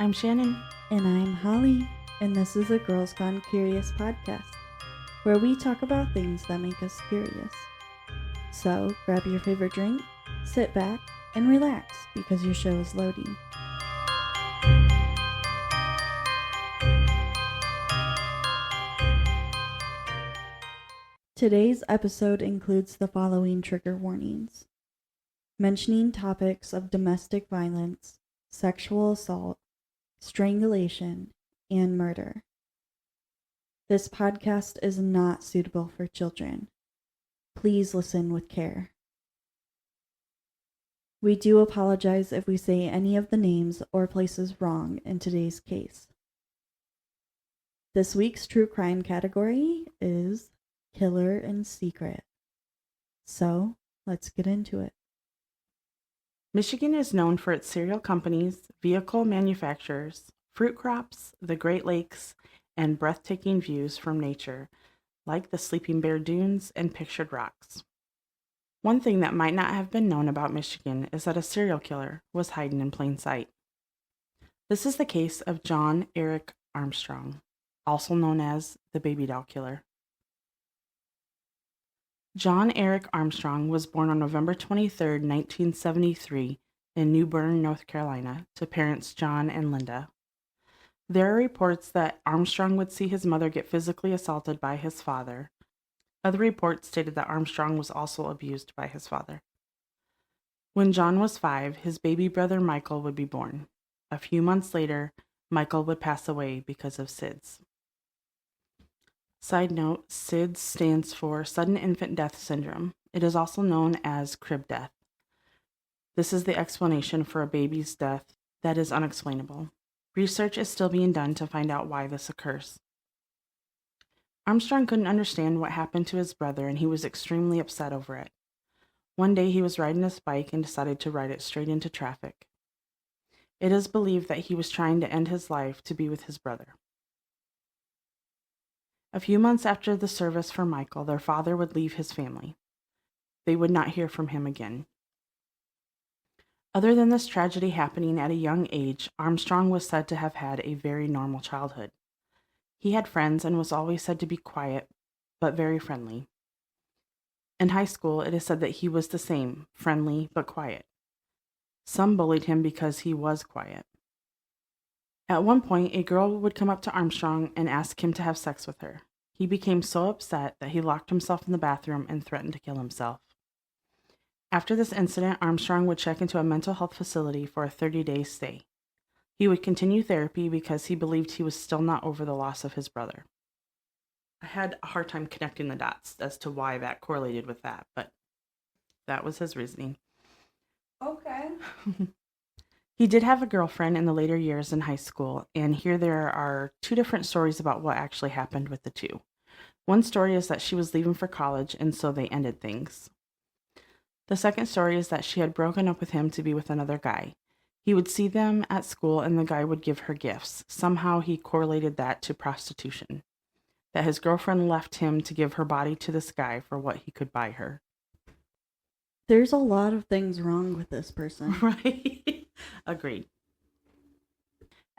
I'm Shannon. And I'm Holly, and this is a Girls Gone Curious podcast, where we talk about things that make us curious. So, grab your favorite drink, sit back, and relax because your show is loading. Today's episode includes the following trigger warnings: mentioning topics of domestic violence, sexual assault, strangulation, and murder. This podcast is not suitable for children. Please listen with care. We do apologize if we say any of the names or places wrong in today's case. This week's true crime category is Killer in Secret. So, let's get into it. Michigan is known for its cereal companies, vehicle manufacturers, fruit crops, the Great Lakes, and breathtaking views from nature, like the Sleeping Bear Dunes and Pictured Rocks. One thing that might not have been known about Michigan is that a serial killer was hiding in plain sight. This is the case of John Eric Armstrong, also known as the Babydoll Killer. John Eric Armstrong was born on November 23, 1973, in New Bern, North Carolina, to parents John and Linda. There are reports that Armstrong would see his mother get physically assaulted by his father. Other reports stated that Armstrong was also abused by his father. When John was 5, his baby brother Michael would be born. A few months later, Michael would pass away because of SIDS. Side note, SIDS stands for Sudden Infant Death Syndrome. It is also known as crib death. This is the explanation for a baby's death that is unexplainable. Research is still being done to find out why this occurs. Armstrong couldn't understand what happened to his brother, and he was extremely upset over it. One day he was riding his bike and decided to ride it straight into traffic. It is believed that he was trying to end his life to be with his brother. A few months after the service for Michael, their father would leave his family. They would not hear from him again. Other than this tragedy happening at a young age, Armstrong was said to have had a very normal childhood. He had friends and was always said to be quiet, but very friendly. In high school, it is said that he was the same, friendly but quiet. Some bullied him because he was quiet. At one point, a girl would come up to Armstrong and ask him to have sex with her. He became so upset that he locked himself in the bathroom and threatened to kill himself. After this incident, Armstrong would check into a mental health facility for a 30-day stay. He would continue therapy because he believed he was still not over the loss of his brother. I had a hard time connecting the dots as to why that correlated with that, but that was his reasoning. Okay. He did have a girlfriend in the later years in high school, and here there are two different stories about what actually happened with the two. One story is that she was leaving for college, and so they ended things. The second story is that she had broken up with him to be with another guy. He would see them at school, and the guy would give her gifts. Somehow he correlated that to prostitution, that his girlfriend left him to give her body to this guy for what he could buy her. There's a lot of things wrong with this person. Right? Agreed.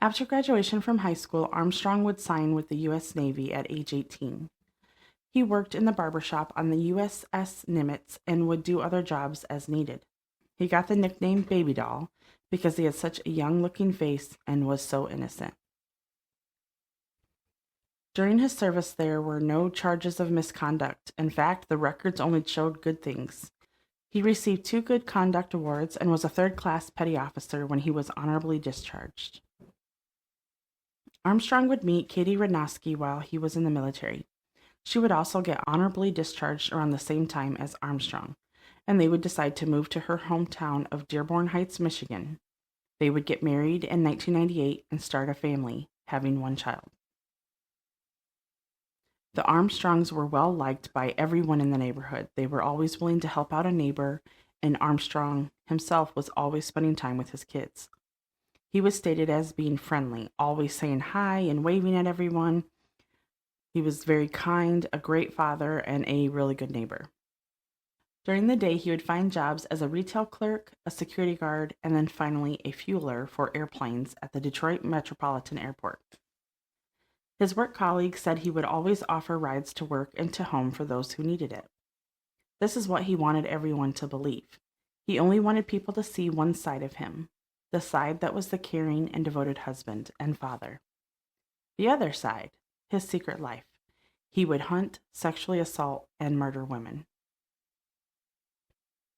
After graduation from high school, Armstrong would sign with the U.S. Navy at age 18. He worked in the barbershop on the USS Nimitz and would do other jobs as needed. He got the nickname Babydoll because he had such a young-looking face and was so innocent. During his service, there were no charges of misconduct. In fact, the records only showed good things. He received 2 Good Conduct Awards and was a 3rd-class petty officer when he was honorably discharged. Armstrong would meet Katie Radnowski while he was in the military. She would also get honorably discharged around the same time as Armstrong, and they would decide to move to her hometown of Dearborn Heights, Michigan. They would get married in 1998 and start a family, having 1 child. The Armstrongs were well liked by everyone in the neighborhood. They were always willing to help out a neighbor, and Armstrong himself was always spending time with his kids. He was stated as being friendly, always saying hi and waving at everyone. He was very kind, a great father, and a really good neighbor. During the day, he would find jobs as a retail clerk, a security guard, and then finally a fueler for airplanes at the Detroit Metropolitan Airport. His work colleagues said he would always offer rides to work and to home for those who needed it. This is what he wanted everyone to believe. He only wanted people to see one side of him, the side that was the caring and devoted husband and father. The other side, his secret life. He would hunt, sexually assault, and murder women.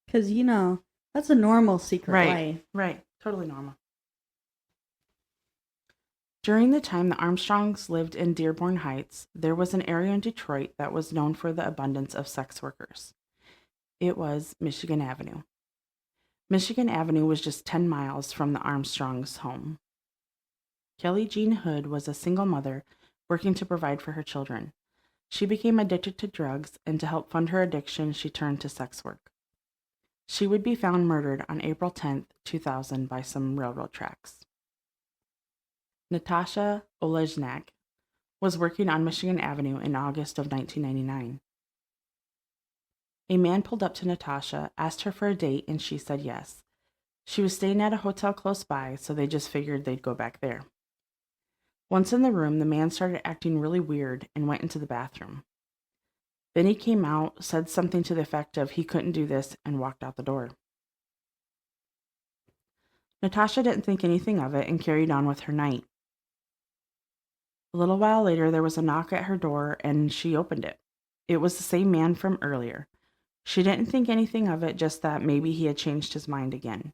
Because, that's a normal secret life. Right. Totally normal. During the time the Armstrongs lived in Dearborn Heights, there was an area in Detroit that was known for the abundance of sex workers. It was Michigan Avenue. Michigan Avenue was just 10 miles from the Armstrongs' home. Kelly Jean Hood was a single mother working to provide for her children. She became addicted to drugs, and to help fund her addiction, she turned to sex work. She would be found murdered on April 10th, 2000 by some railroad tracks. Natasha Olejnik was working on Michigan Avenue in August of 1999. A man pulled up to Natasha, asked her for a date, and she said yes. She was staying at a hotel close by, so they just figured they'd go back there. Once in the room, the man started acting really weird and went into the bathroom. Then he came out, said something to the effect of he couldn't do this, and walked out the door. Natasha didn't think anything of it and carried on with her night. A little while later, there was a knock at her door, and she opened it. It was the same man from earlier. She didn't think anything of it, just that maybe he had changed his mind again.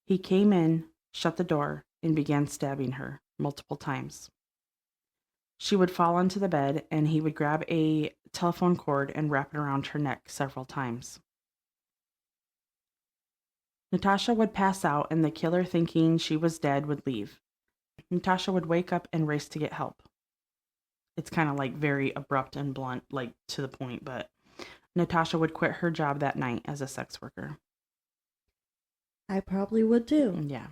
He came in, shut the door, and began stabbing her multiple times. She would fall onto the bed, and he would grab a telephone cord and wrap it around her neck several times. Natasha would pass out, and the killer, thinking she was dead, would leave. Natasha would wake up and race to get help. It's kind of like very abrupt and blunt, like to the point, but Natasha would quit her job that night as a sex worker. I probably would too. Yeah.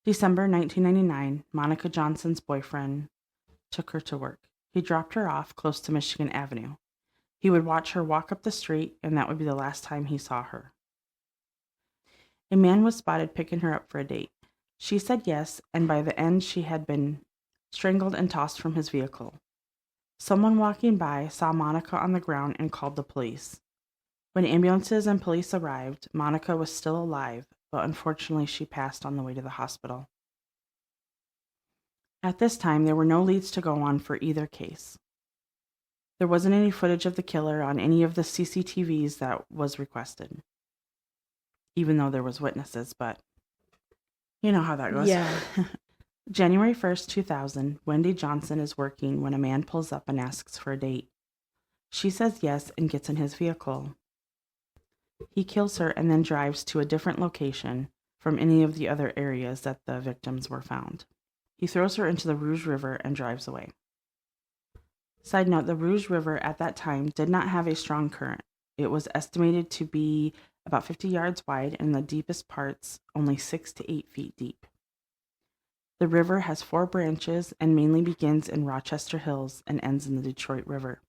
December 1999, Monica Johnson's boyfriend took her to work. He dropped her off close to Michigan Avenue. He would watch her walk up the street, and that would be the last time he saw her. A man was spotted picking her up for a date. She said yes, and by the end she had been strangled and tossed from his vehicle. Someone walking by saw Monica on the ground and called the police. When ambulances and police arrived, Monica was still alive, but unfortunately she passed on the way to the hospital. At this time, there were no leads to go on for either case. There wasn't any footage of the killer on any of the CCTVs that was requested, even though there was witnesses, but you know how that goes. Yeah. January 1st, 2000, Wendy Johnson is working when a man pulls up and asks for a date. She says yes and gets in his vehicle. He kills her and then drives to a different location from any of the other areas that the victims were found. He throws her into the Rouge River and drives away. Side note, the Rouge River at that time did not have a strong current. It was estimated to be about 50 yards wide and the deepest parts only 6 to 8 feet deep. The river has 4 branches and mainly begins in Rochester Hills and ends in the Detroit River.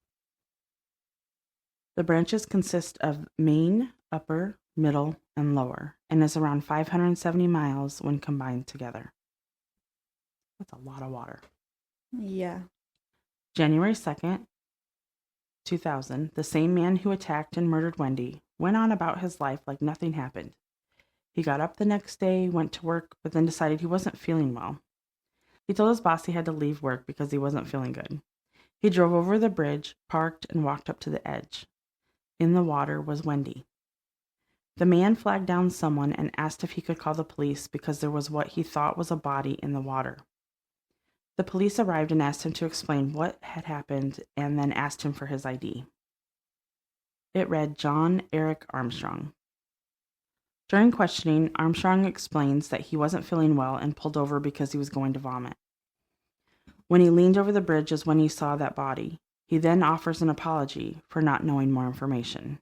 The branches consist of main, upper, middle, and lower, and is around 570 miles when combined together. That's a lot of water. Yeah. January 2nd, 2000, the same man who attacked and murdered Wendy went on about his life like nothing happened. He got up the next day, went to work, but then decided he wasn't feeling well. He told his boss he had to leave work because he wasn't feeling good. He drove over the bridge, parked, and walked up to the edge. In the water was Wendy. The man flagged down someone and asked if he could call the police because there was what he thought was a body in the water. The police arrived and asked him to explain what had happened and then asked him for his ID. It read John Eric Armstrong. During questioning, Armstrong explains that he wasn't feeling well and pulled over because he was going to vomit. When he leaned over the bridge is when he saw that body. He then offers an apology for not knowing more information.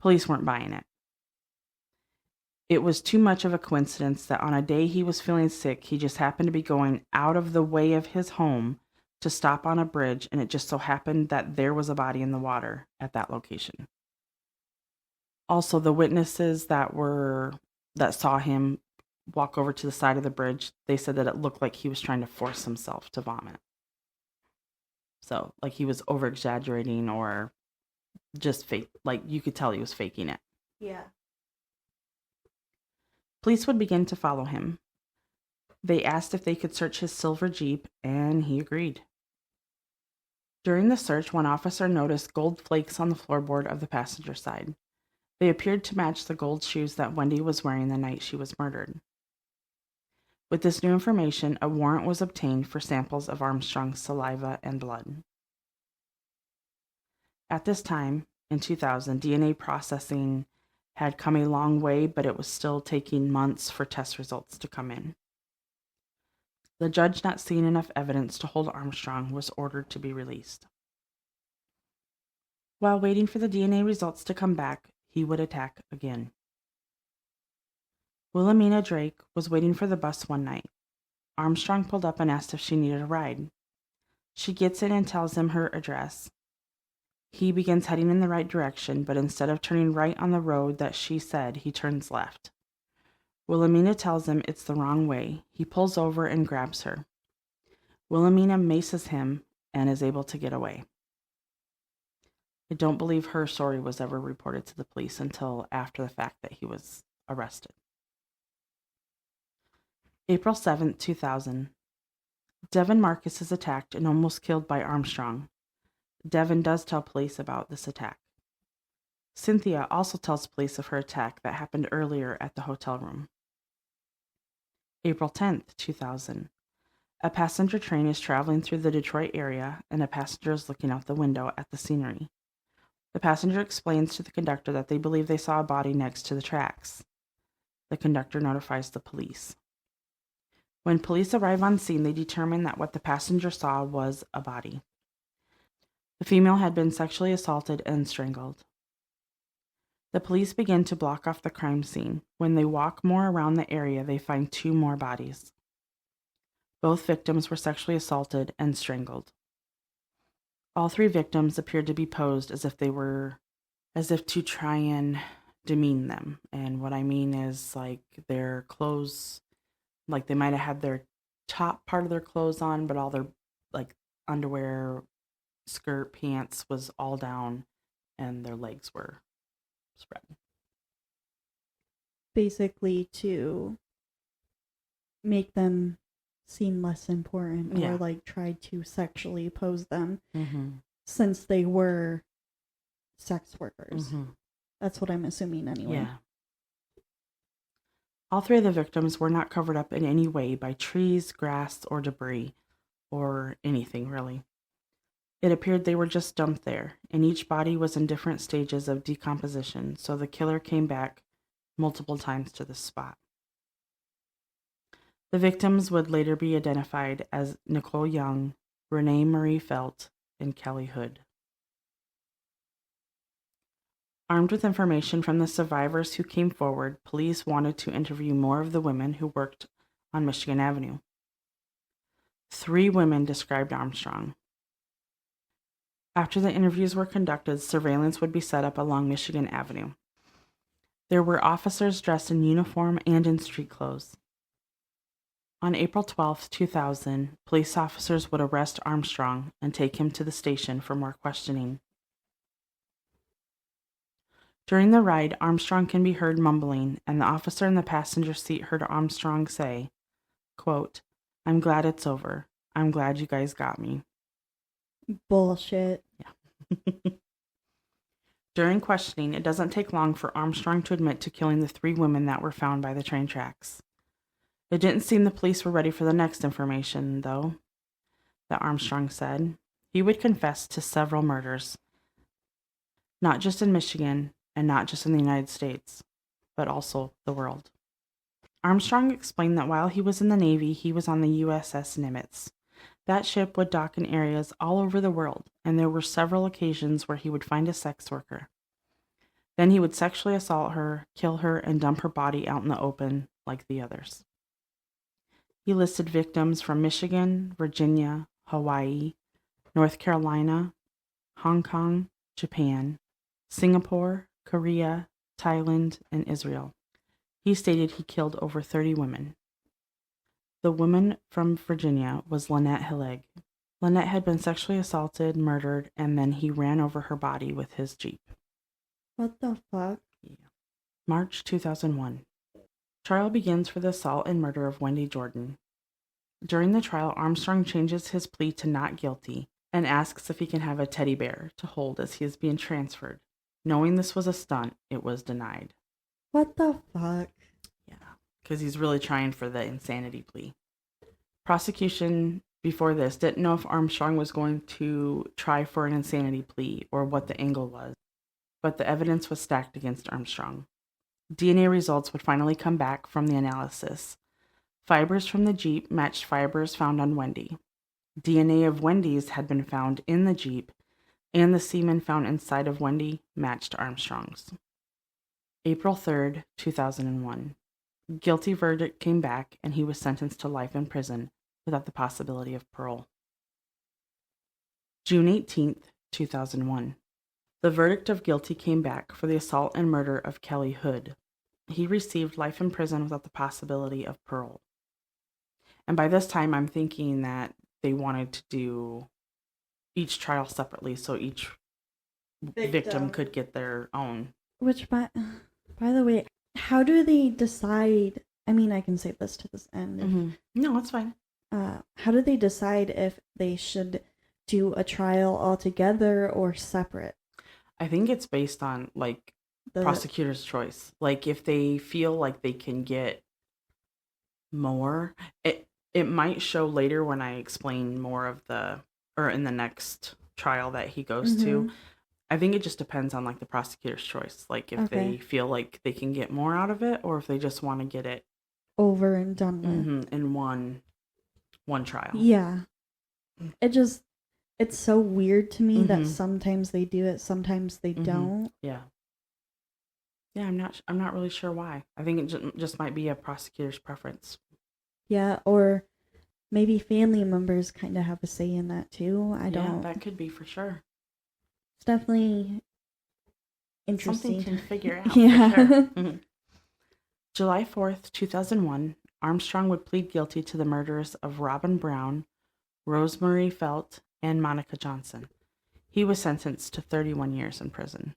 Police weren't buying it. It was too much of a coincidence that on a day he was feeling sick, he just happened to be going out of the way of his home to stop on a bridge, and it just so happened that there was a body in the water at that location. Also, the witnesses that saw him walk over to the side of the bridge, they said that it looked like he was trying to force himself to vomit. So, like he was over-exaggerating or just fake, like you could tell he was faking it. Yeah. Police would begin to follow him. They asked if they could search his silver Jeep, and he agreed. During the search, one officer noticed gold flakes on the floorboard of the passenger side. They appeared to match the gold shoes that Wendy was wearing the night she was murdered. With this new information, a warrant was obtained for samples of Armstrong's saliva and blood. At this time, in 2000, DNA processing had come a long way, but it was still taking months for test results to come in. The judge, not seeing enough evidence to hold Armstrong, was ordered to be released. While waiting for the DNA results to come back, he would attack again. Wilhelmina Drake was waiting for the bus one night. Armstrong pulled up and asked if she needed a ride. She gets in and tells him her address. He begins heading in the right direction, but instead of turning right on the road that she said, he turns left. Wilhelmina tells him it's the wrong way. He pulls over and grabs her. Wilhelmina maces him and is able to get away. I don't believe her story was ever reported to the police until after the fact that he was arrested. April 7th, 2000. Devin Marcus is attacked and almost killed by Armstrong. Devin does tell police about this attack. Cynthia also tells police of her attack that happened earlier at the hotel room. April 10th, 2000. A passenger train is traveling through the Detroit area, and a passenger is looking out the window at the scenery. The passenger explains to the conductor that they believe they saw a body next to the tracks. The conductor notifies the police. When police arrive on scene, they determine that what the passenger saw was a body. The female had been sexually assaulted and strangled. The police begin to block off the crime scene. When they walk more around the area, they find 2 more bodies. Both victims were sexually assaulted and strangled. All 3 victims appeared to be posed as if to try and demean them. And what I mean is, like, their clothes, like they might have had their top part of their clothes on, but all their, like, underwear, skirt, pants was all down, and their legs were spread. Basically to make them seem less important, Yeah. or like try to sexually pose them, Mm-hmm. since they were sex workers. Mm-hmm. That's what I'm assuming anyway. Yeah. All 3 of the victims were not covered up in any way by trees, grass, or debris, or anything really. It appeared they were just dumped there, and each body was in different stages of decomposition, so the killer came back multiple times to the spot. The victims would later be identified as Nicole Young, Renee Marie Felt, and Kelly Hood. Armed with information from the survivors who came forward, police wanted to interview more of the women who worked on Michigan Avenue. 3 women described Armstrong. After the interviews were conducted, surveillance would be set up along Michigan Avenue. There were officers dressed in uniform and in street clothes. On April 12, 2000, police officers would arrest Armstrong and take him to the station for more questioning. During the ride, Armstrong can be heard mumbling, and the officer in the passenger seat heard Armstrong say, quote, "I'm glad it's over. I'm glad you guys got me." Bullshit. Yeah. During questioning, it doesn't take long for Armstrong to admit to killing the 3 women that were found by the train tracks. It didn't seem the police were ready for the next information, though, that Armstrong said. He would confess to several murders, not just in Michigan and not just in the United States, but also the world. Armstrong explained that while he was in the Navy, he was on the USS Nimitz. That ship would dock in areas all over the world, and there were several occasions where he would find a sex worker. Then he would sexually assault her, kill her, and dump her body out in the open like the others. He listed victims from Michigan, Virginia, Hawaii, North Carolina, Hong Kong, Japan, Singapore, Korea, Thailand, and Israel. He stated he killed over 30 women. The woman from Virginia was Lynette Hilleg. Lynette had been sexually assaulted, murdered, and then he ran over her body with his Jeep. What the fuck? Yeah. March 2001. Trial begins for the assault and murder of Wendy Jordan. During the trial, Armstrong changes his plea to not guilty and asks if he can have a teddy bear to hold as he is being transferred. Knowing this was a stunt, it was denied. What the fuck? Yeah, because he's really trying for the insanity plea. Prosecution before this didn't know if Armstrong was going to try for an insanity plea or what the angle was, but the evidence was stacked against Armstrong. DNA results would finally come back from the analysis. Fibers from the Jeep matched fibers found on Wendy. DNA of Wendy's had been found in the Jeep, and the semen found inside of Wendy matched Armstrong's. April 3rd, 2001. Guilty verdict came back, and he was sentenced to life in prison without the possibility of parole. June 18th, 2001. The verdict of guilty came back for the assault and murder of Kelly Hood. He received life in prison without the possibility of parole. And by this time, I'm thinking that they wanted to do each trial separately so each victim could get their own. Which, by the way, how do they decide? I mean, I can save this to this end. Mm-hmm. No, it's fine. How do they decide if they should do a trial all together or separate? I think it's based on, like, the prosecutor's choice. Like, if they feel like they can get more, it might show later when I explain more of in the next trial that he goes to. I think it just depends on, like, the prosecutor's choice. Like, if they feel like they can get more out of it, or if they just want to get it over and done with in one trial. Yeah. It's so weird to me that sometimes they do it, sometimes they don't. Yeah. Yeah, I'm not really sure why. I think it just might be a prosecutor's preference. Yeah, or maybe family members kind of have a say in that too. I don't. Yeah, that could be for sure. It's definitely interesting. Something to figure out. Yeah. For sure. July 4th, 2001, Armstrong would plead guilty to the murders of Robin Brown, Rosemarie Felt, and Monica Johnson. He was sentenced to 31 years in prison.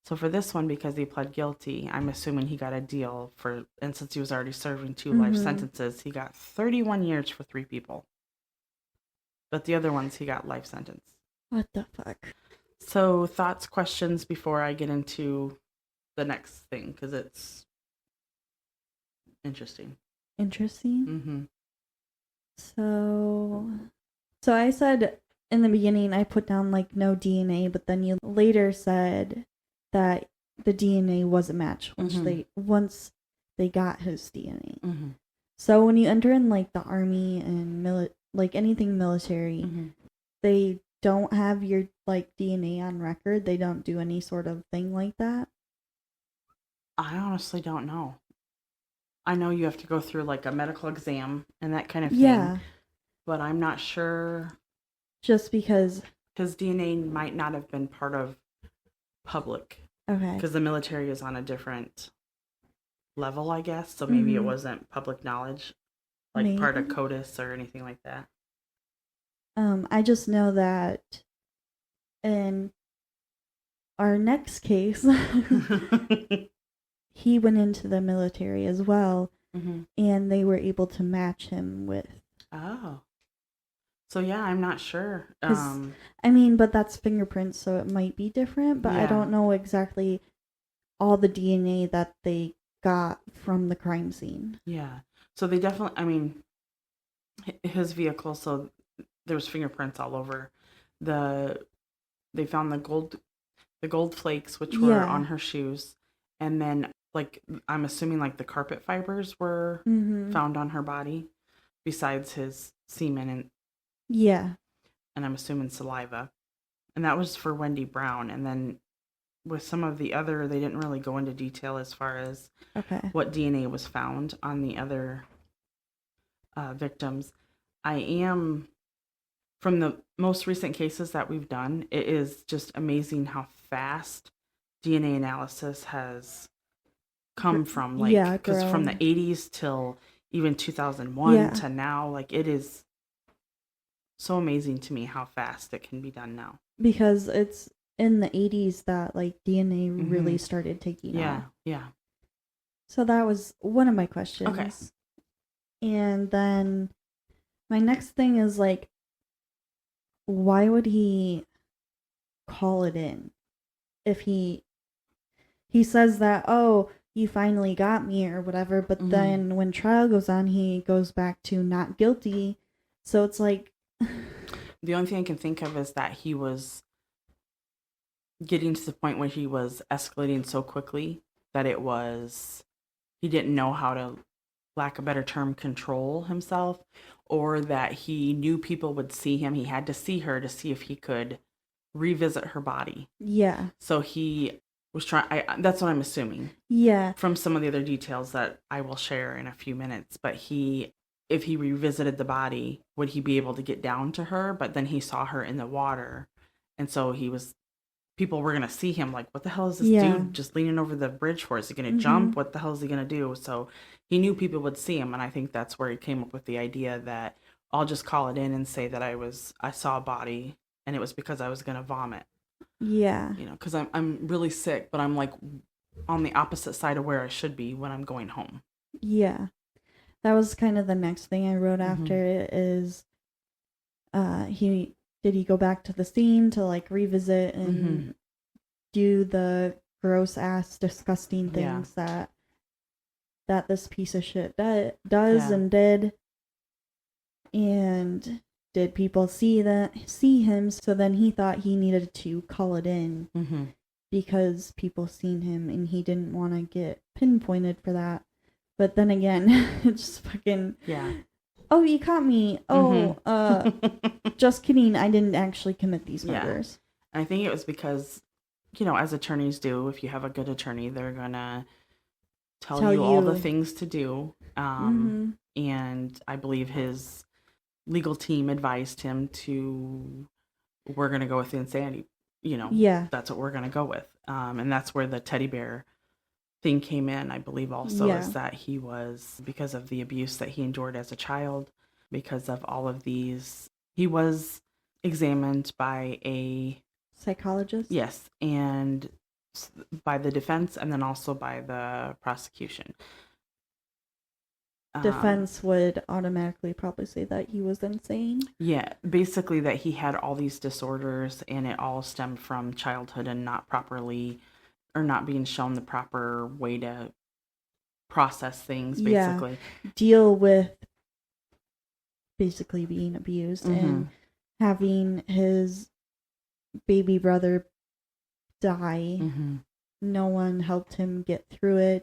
So for this one, because he pled guilty, I'm assuming he got a deal and since he was already serving 2 life sentences, he got 31 years for 3 people. But the other ones, he got life sentence. What the fuck? So thoughts, questions before I get into the next thing, because it's interesting. Interesting? So I said in the beginning, I put down, like, no DNA, but then you later said that the DNA was a match once they got his DNA. So when you enter in, like, the army and like anything military, they don't have your, like, DNA on record. They don't do any sort of thing like that. I honestly don't know. I know you have to go through, like, a medical exam and that kind of thing. Yeah. But I'm not sure. Just because his DNA might not have been part of public. Okay. Because the military is on a different level, I guess. So maybe it wasn't public knowledge, like part of CODIS or anything like that. I just know that in our next case, he went into the military as well, and they were able to match him with. Oh. So yeah, I'm not sure. I mean, but that's fingerprints, so it might be different, but I don't know exactly all the DNA that they got from the crime scene. Yeah. So they definitely, I mean, his vehicle, so there's fingerprints all over. They found the gold flakes, which were on her shoes, and then, like, I'm assuming, like, the carpet fibers were found on her body, besides his semen and I'm assuming saliva, and that was for Wendy Brown. And then with some of the other, they didn't really go into detail as far as what DNA was found on the other victims. I am from the most recent cases that we've done, it is just amazing how fast DNA analysis has come from, like, because from the grown. 80s till even 2001 Yeah. to now, like, it is so amazing to me how fast it can be done now. Because it's in the 80s that like DNA really started taking off. Yeah. So that was one of my questions. Okay. And then my next thing is like, why would he call it in if he says that, oh, you finally got me or whatever, but then when trial goes on, he goes back to not guilty. So it's like the only thing I can think of is that he was getting to the point where he was escalating so quickly that he didn't know how to, lack of a better term, control himself, or that he knew people would see him. He had to see her to see if he could revisit her body. Yeah. So he was trying, that's what I'm assuming. Yeah. From some of the other details that I will share in a few minutes. But if he revisited the body, would he be able to get down to her? But then he saw her in the water. And so people were going to see him like, what the hell is this dude just leaning over the bridge for? Is he going to jump? What the hell is he going to do? So he knew people would see him. And I think that's where he came up with the idea that I'll just call it in and say that I saw a body and it was because I was going to vomit. Yeah. You know, because I'm really sick, but I'm like on the opposite side of where I should be when I'm going home. Yeah. That was kind of the next thing I wrote after it is did he go back to the scene to like revisit and do the gross ass disgusting things that this piece of shit does and did, and did people see him? So then he thought he needed to call it in because people seen him and he didn't want to get pinpointed for that. But then again, it's just fucking oh, you caught me. Oh, just kidding. I didn't actually commit these murders. I think it was because, you know, as attorneys do, if you have a good attorney, they're gonna tell you all the things to do. And I believe his legal team advised him we're going to go with insanity. You know, that's what we're going to go with. And that's where the teddy bear thing came in, I believe also, is that he was, because of the abuse that he endured as a child, because of all of these, he was examined by a psychologist. Yes, and by the defense and then also by the prosecution. Defense would automatically probably say that he was insane. Yeah, basically that he had all these disorders and it all stemmed from childhood and not being shown the proper way to process things, basically. Yeah, deal with basically being abused and having his baby brother die. No one helped him get through it.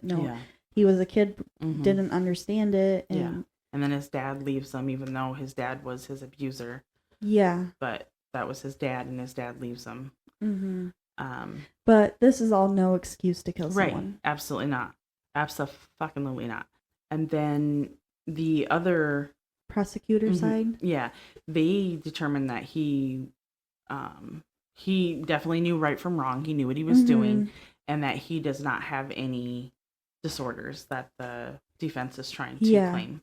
He was a kid, didn't understand it. And then his dad leaves him, even though his dad was his abuser. Yeah. But that was his dad, and his dad leaves him. But this is all no excuse to kill someone. Right. Absolutely not. Absolutely not. And then the other prosecutor side? Yeah. They determined that he definitely knew right from wrong. He knew what he was doing, and that he does not have any disorders that the defense is trying to claim.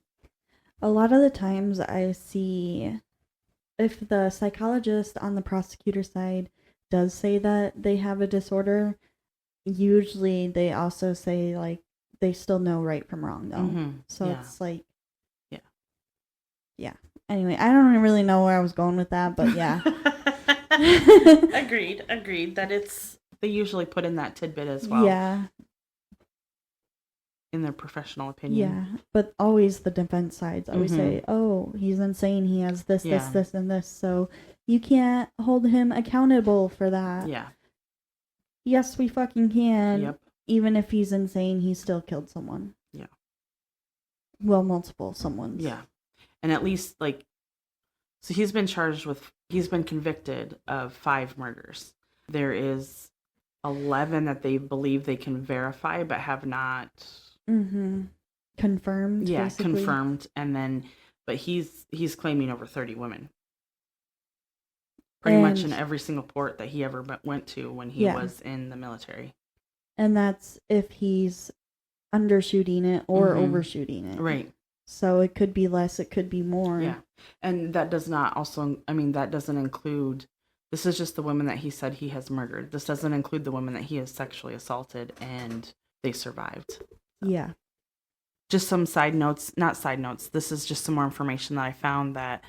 A lot of the times I see if the psychologist on the prosecutor side does say that they have a disorder, usually they also say like they still know right from wrong though. So it's like yeah. Anyway, I don't really know where I was going with that, but yeah. Agreed that they usually put in that tidbit as well. Yeah. In their professional opinion. Yeah, but always the defense sides always say, oh, he's insane, he has this, and this, so you can't hold him accountable for that. Yeah. Yes, we fucking can. Yep. Even if he's insane, he still killed someone. Yeah. Well, multiple someones. Yeah. And at least, like, so he's been convicted of 5 murders. There is 11 that they believe they can verify, but have not... confirmed. Yeah, basically. Confirmed, and then, but he's claiming over 30 women. pretty much in And- every single port that he ever went to when he Yeah. was in the military. And that's if he's undershooting it or Mhm. overshooting it. Right. So it could be less, it could be more. Yeah. And that does not also, I mean, that doesn't include, this is just the women that he said he has murdered. This doesn't include the women that he has sexually assaulted and they survived. Yeah. Just some side notes, not side notes. This is just some more information that I found that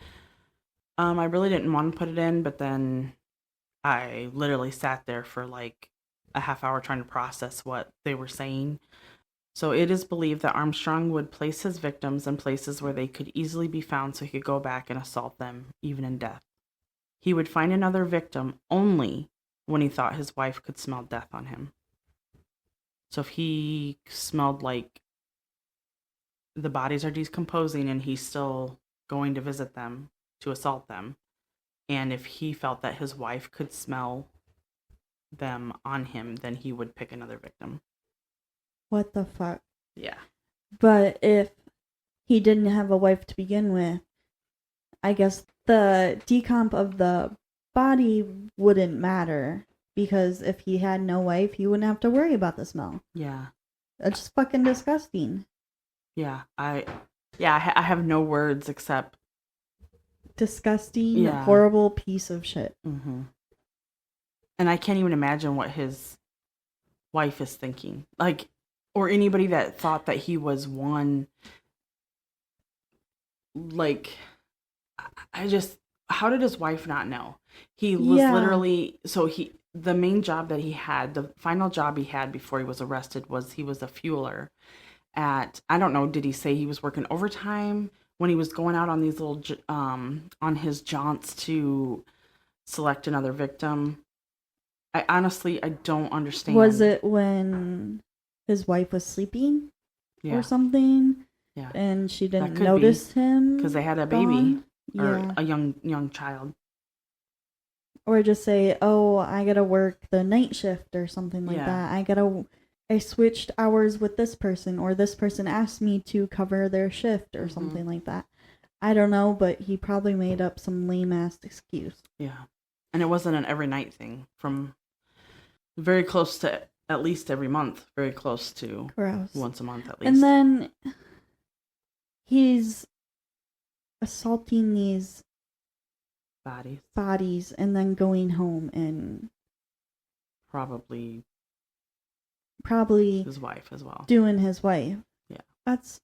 I really didn't want to put it in, but then I literally sat there for like a half hour trying to process what they were saying. So it is believed that Armstrong would place his victims in places where they could easily be found so he could go back and assault them, even in death. He would find another victim only when he thought his wife could smell death on him. So if he smelled like the bodies are decomposing and he's still going to visit them to assault them, and if he felt that his wife could smell them on him, then he would pick another victim. What the fuck? Yeah. But if he didn't have a wife to begin with, I guess the decomp of the body wouldn't matter. Because if he had no wife, he wouldn't have to worry about the smell. Yeah. That's just fucking disgusting. Yeah. I have no words except Disgusting, horrible piece of shit. Mm-hmm. And I can't even imagine what his wife is thinking. Like, or anybody that thought that he was one. Like, I just, how did his wife not know? He was literally, the main job that he had, the final job he had before he was arrested was he was a fueler at, I don't know, did he say he was working overtime when he was going out on these little, on his jaunts to select another victim? I honestly don't understand. Was it when his wife was sleeping or something? Yeah. And she didn't notice him? Because they had a baby or Yeah. a young child. Or just say, oh, I gotta work the night shift or something like that. I switched hours with this person, or this person asked me to cover their shift or something like that. I don't know, but he probably made up some lame-ass excuse. Yeah. And it wasn't an every night thing. From very close to at least every month. Very close to once a month at least. And then he's assaulting these bodies and then going home and probably his wife as well. Doing his wife. Yeah. It's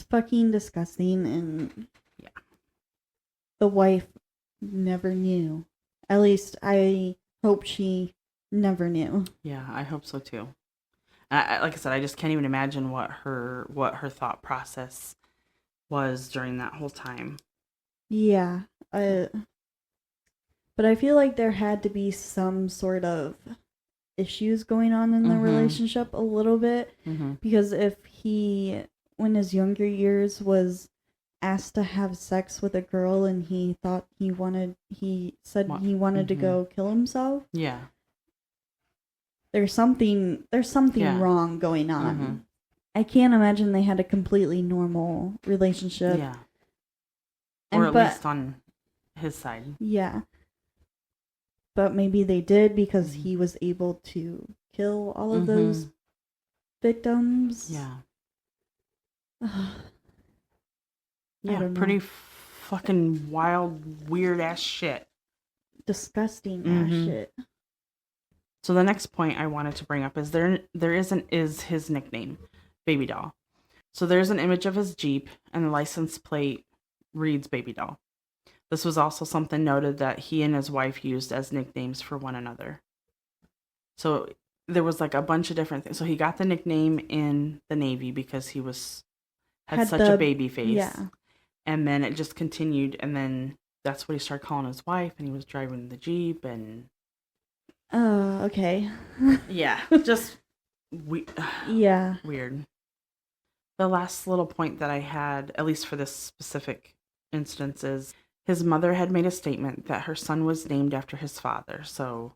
fucking disgusting, and the wife never knew. At least I hope she never knew. Yeah, I hope so too. Like I said, I just can't even imagine what her thought process was during that whole time. Yeah. But I feel like there had to be some sort of issues going on in the relationship a little bit. Because if he, when his younger years, was asked to have sex with a girl and he thought he said he wanted to go kill himself. Yeah. There's something wrong going on. I can't imagine they had a completely normal relationship. Yeah. Or at least on his side. Yeah. But maybe they did because he was able to kill all of those victims. Yeah. Yeah, pretty fucking wild, weird ass shit. Disgusting ass shit. So the next point I wanted to bring up is is his nickname, Babydoll. So there's an image of his Jeep and the license plate reads Babydoll. This was also something noted that he and his wife used as nicknames for one another. So there was like a bunch of different things. So he got the nickname in the Navy because he had such a baby face. Yeah. And then it just continued, and then that's what he started calling his wife, and he was driving the Jeep, and... Oh, okay. Yeah, just... weird. The last little point that I had, at least for this specific instance, is his mother had made a statement that her son was named after his father, so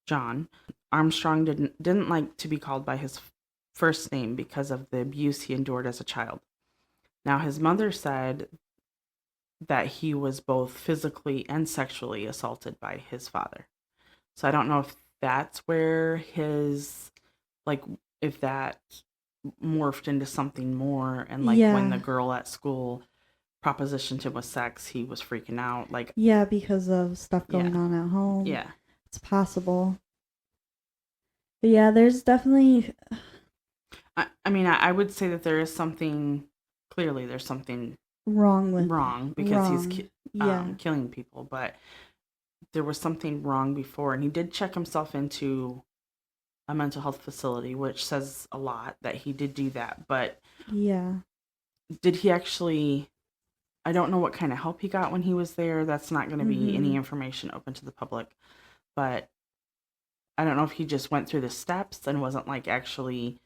John. Armstrong didn't like to be called by his first name because of the abuse he endured as a child. Now, his mother said that he was both physically and sexually assaulted by his father. So I don't know if that's where his, like, if that morphed into something more, and like when the girl at school propositioned him with sex, he was freaking out. Like, yeah, because of stuff going on at home. Yeah. It's possible. But yeah, there's definitely... I mean, I would say that there is something, clearly there's something wrong because he's killing people, but there was something wrong before, and he did check himself into a mental health facility, which says a lot that he did do that. But yeah, did he actually... I don't know what kind of help he got when he was there. That's not going to be any information open to the public. But I don't know if he just went through the steps and wasn't like actually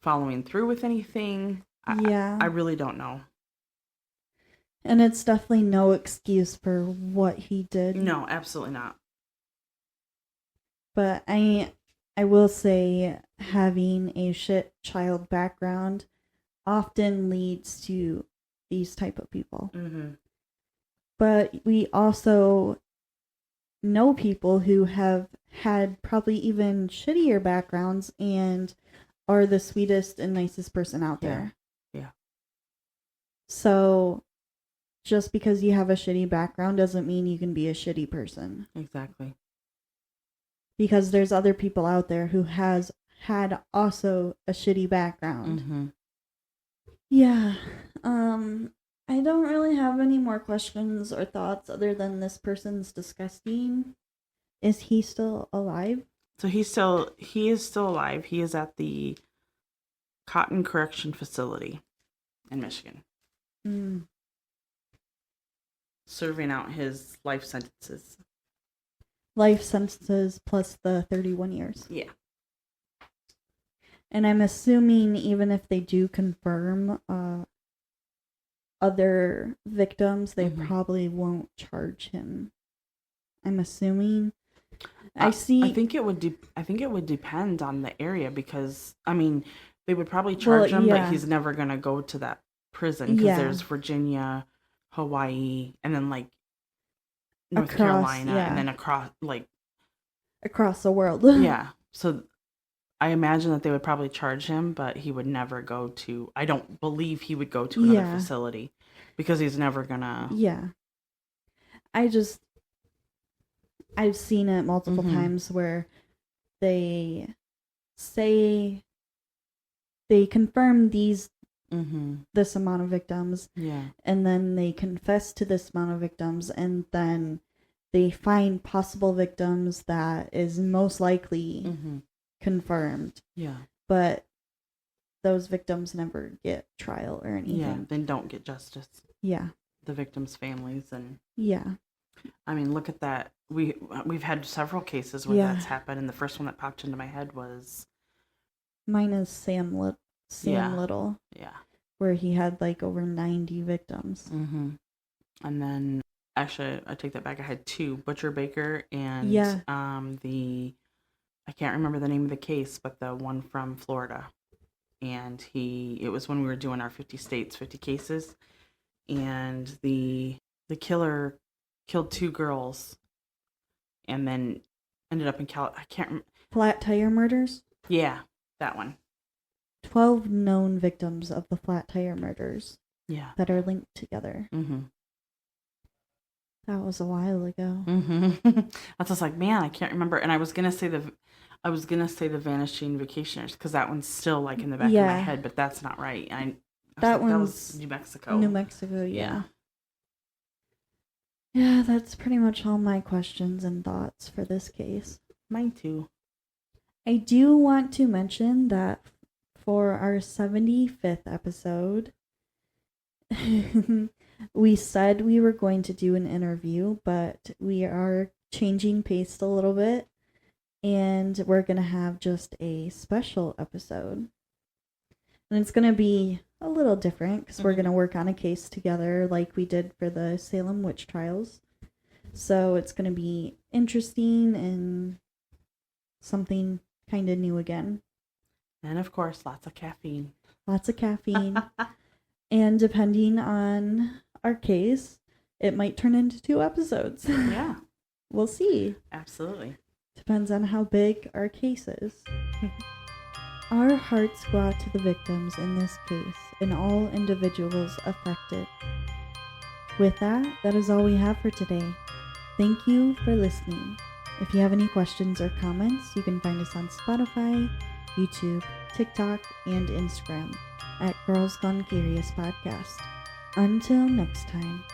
following through with anything. I really don't know. And it's definitely no excuse for what he did. No, absolutely not. But I will say having a shit child background often leads to these type of people. Mm-hmm. But we also know people who have had probably even shittier backgrounds and are the sweetest and nicest person out there. Yeah. So just because you have a shitty background doesn't mean you can be a shitty person. Exactly. Because there's other people out there who has had also a shitty background. Mm-hmm. Yeah. I don't really have any more questions or thoughts other than this person's disgusting. Is he still alive? So he is still alive. He is at the Cotton Correction Facility in Michigan. Serving out his life sentences. Life sentences plus the 31 years. Yeah. And I'm assuming even if they do confirm other victims, they probably won't charge him. I'm assuming. I think it would depend on the area, because I mean they would probably charge him, but he's never gonna go to that prison because there's Virginia, Hawaii, and then like North Carolina, and then across the world. Yeah. So I imagine that they would probably charge him, but he would never go to... I don't believe he would go to another facility because he's never gonna... Yeah. I've seen it multiple times where they say they confirm this amount of victims, and then they confess to this amount of victims, and then they find possible victims that is most likely confirmed. Yeah. But those victims never get trial or anything. Yeah, they don't get justice. Yeah. The victims' families and... Yeah. I mean, look at that. We've had several cases where that's happened, and the first one that popped into my head was... Mine is Sam Little. Yeah. Where he had like over 90 victims. Mm-hmm. And then, actually, I take that back. I had two, Butcher Baker and I can't remember the name of the case, but the one from Florida. And it was when we were doing our 50 states, 50 cases. And the killer killed two girls and then ended up in I can't remember. Flat tire murders? Yeah, that one. 12 known victims of the flat tire murders. Yeah. That are linked together. Mm-hmm. That was a while ago. Mm-hmm. I was like, man, I can't remember. And I was gonna say the Vanishing Vacationers, because that one's still like in the back of my head, but that's not right. That was New Mexico. New Mexico, yeah. Yeah, that's pretty much all my questions and thoughts for this case. Mine too. I do want to mention that for our 75th episode, we said we were going to do an interview, but we are changing pace a little bit, and we're going to have just a special episode. And it's going to be a little different because we're going to work on a case together like we did for the Salem witch trials. So it's going to be interesting and something kind of new again. And of course, lots of caffeine. Lots of caffeine. And depending on our case, it might turn into 2 episodes. Yeah, We'll see. absolutely. Depends on how big our case is. Our hearts go out to the victims in this case and all individuals affected. With that is all we have for today. Thank you for listening. If you have any questions or comments, you can find us on Spotify, YouTube, TikTok, and Instagram at Girls Gone Curious Podcast. Until next time.